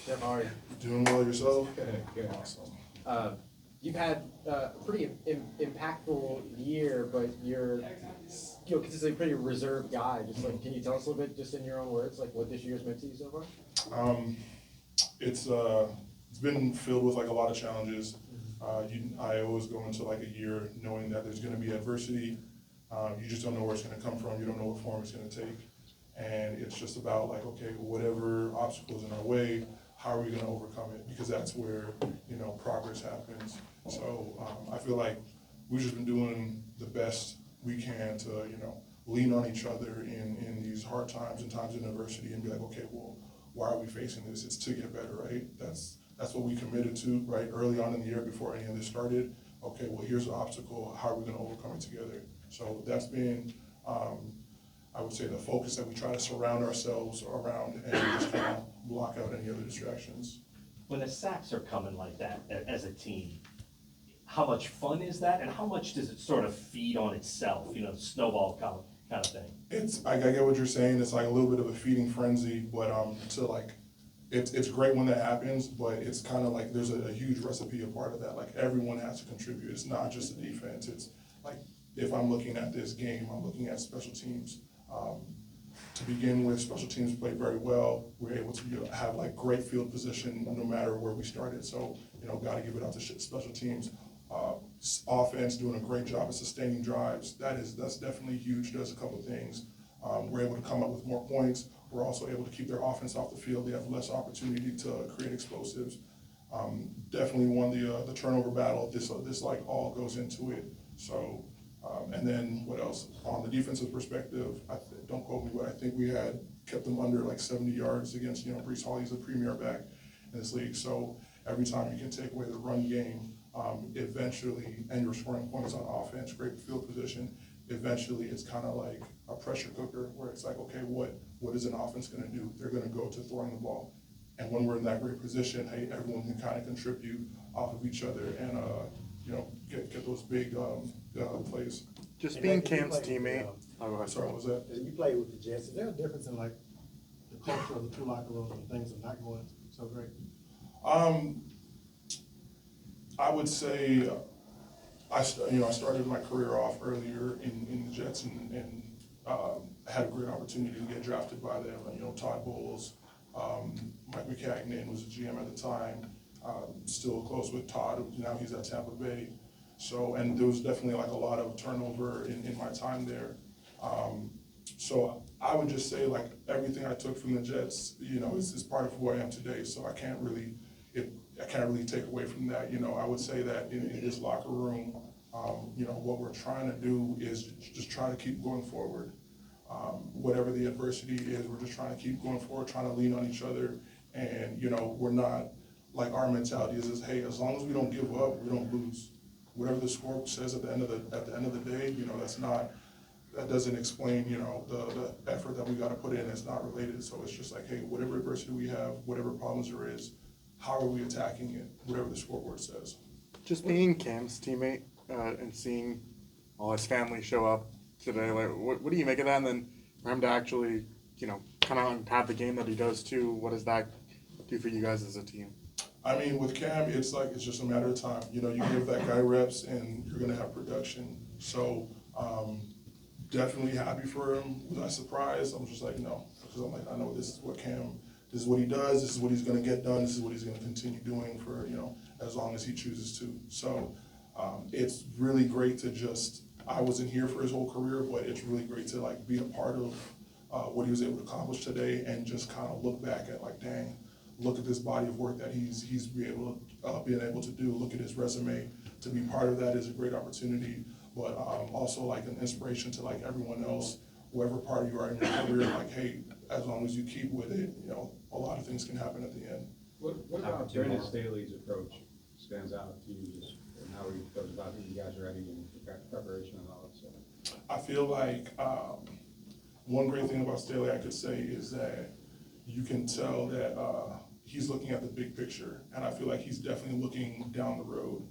Jeff, how are you? Doing well yourself? Good. Awesome. You've had a pretty impactful year, but you're consistently a pretty reserved guy. Just like, can you tell us a little bit, just in your own words, like what this year's meant to you so far? It's been filled with like a lot of challenges. I always go into like a year knowing that there's going to be adversity. You just don't know where it's going to come from. You don't know what form it's going to take, and it's just about like, okay, whatever obstacles in our way, how are we going to overcome it? Because that's where progress happens. So I feel like we've just been doing the best we can to lean on each other in these hard times and times of adversity and be like, okay, well, why are we facing this? It's to get better, right? That's what we committed to, right? Early on in the year before any of this started. Okay, well, here's the obstacle. How are we going to overcome it together? So that's been, I would say, the focus that we try to surround ourselves around and just kind of block out any other distractions. When the sacks are coming like that as a team, how much fun is that, and how much does it sort of feed on itself? Snowball kind of thing. I get what you're saying. It's like a little bit of a feeding frenzy, but it's great when that happens. But it's kind of like there's a huge recipe a part of that. Like everyone has to contribute. It's not just the defense. It's like if I'm looking at this game, I'm looking at special teams. To begin with, special teams played very well. We're able to have like great field position no matter where we started. So got to give it out to special teams. Offense doing a great job of sustaining drives. That's definitely huge. Does a couple of things. We're able to come up with more points. We're also able to keep their offense off the field. They have less opportunity to create explosives. Definitely won the turnover battle. This like all goes into it. So. And then what else? On the defensive perspective, don't quote me, but I think we had kept them under like 70 yards against, Breece Hall. He's a premier back in this league. So every time you can take away the run game, eventually, and you're scoring points on offense, great field position, eventually it's kind of like a pressure cooker where it's like, okay, what is an offense going to do? They're going to go to throwing the ball. And when we're in that great position, hey, everyone can kind of contribute off of each other and, get those big plays. Just being Cam's teammate. Sorry, what was that? You played with the Jets. Is there a difference in like the culture of the two locker rooms when things are not going so great? I would say I started my career off earlier in the Jets and had a great opportunity to get drafted by them. Todd Bowles, Mike McCagnon was a GM at the time. Still close with Todd. Now he's at Tampa Bay. So, and there was definitely like a lot of turnover in my time there. So I would just say like everything I took from the Jets, is part of who I am today. So I can't really take away from that. I would say that in this locker room, what we're trying to do is just try to keep going forward. Whatever the adversity is, we're just trying to keep going forward, trying to lean on each other. And, we're not, like our mentality is hey, as long as we don't give up, we don't lose. Whatever the score says at the end of the day, that doesn't explain, the effort that we got to put in. It's not related. So it's just like, hey, whatever adversity we have, whatever problems there is, how are we attacking it? Whatever the scoreboard says. Just being Cam's teammate and seeing all his family show up today, like what do you make of that? And then for him to actually, kind of have the game that he does too, what does that do for you guys as a team? I mean, with Cam, it's just a matter of time. You give that guy reps and you're going to have production. So definitely happy for him. Was I surprised? I'm just like, no. Because I'm like, I know this is what he does. This is what he's going to get done. This is what he's going to continue doing for, as long as he chooses to. So it's really great to I wasn't here for his whole career, but it's really great to like be a part of what he was able to accomplish today and just kind of look back at like, dang, look at this body of work that he's been able to do. Look at his resume. To be part of that is a great opportunity, but also like an inspiration to like everyone else, whoever part you are in your career. Like, hey, as long as you keep with it, a lot of things can happen at the end. What about Brandon Staley's approach stands out to you, just and how he goes about getting you guys ready and preparation and all that stuff? I feel like one great thing about Staley I could say is that you can tell that he's looking at the big picture, and I feel like he's definitely looking down the road.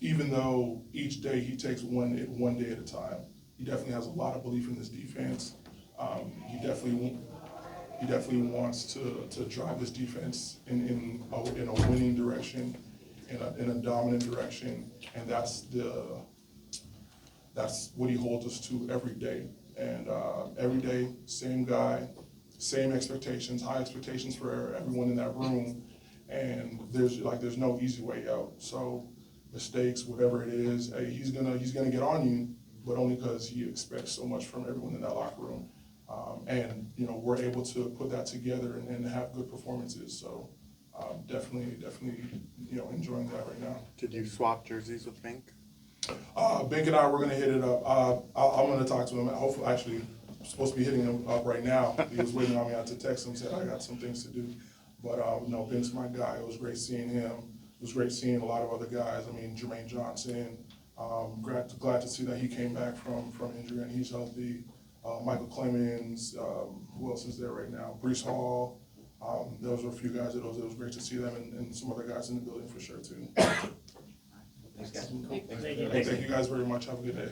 Even though each day he takes one day at a time, he definitely has a lot of belief in this defense. He He definitely wants to drive this defense in a winning direction, in a dominant direction, and that's what he holds us to every day. And every day, same guy, same expectations, high expectations for everyone in that room, and there's no easy way out. So mistakes, whatever it is, hey, he's gonna get on you, but only because he expects so much from everyone in that locker room. And we're able to put that together and have good performances. So definitely enjoying that right now. Did you swap jerseys with Bink? Bink and I, we're gonna hit it up. I'm gonna talk to him. Hopefully, actually, I'm supposed to be hitting him up right now. He was waiting on me to text him, said I got some things to do. But no, Bink's my guy. It was great seeing him. It was great seeing a lot of other guys. I mean, Jermaine Johnson. Glad to see that he came back from injury and he's healthy. Michael Clemens. Who else is there right now? Brees Hall. Those were a few guys. It was great to see them and some other guys in the building for sure too. Thanks, guys. Thank you guys very much. Have a good day.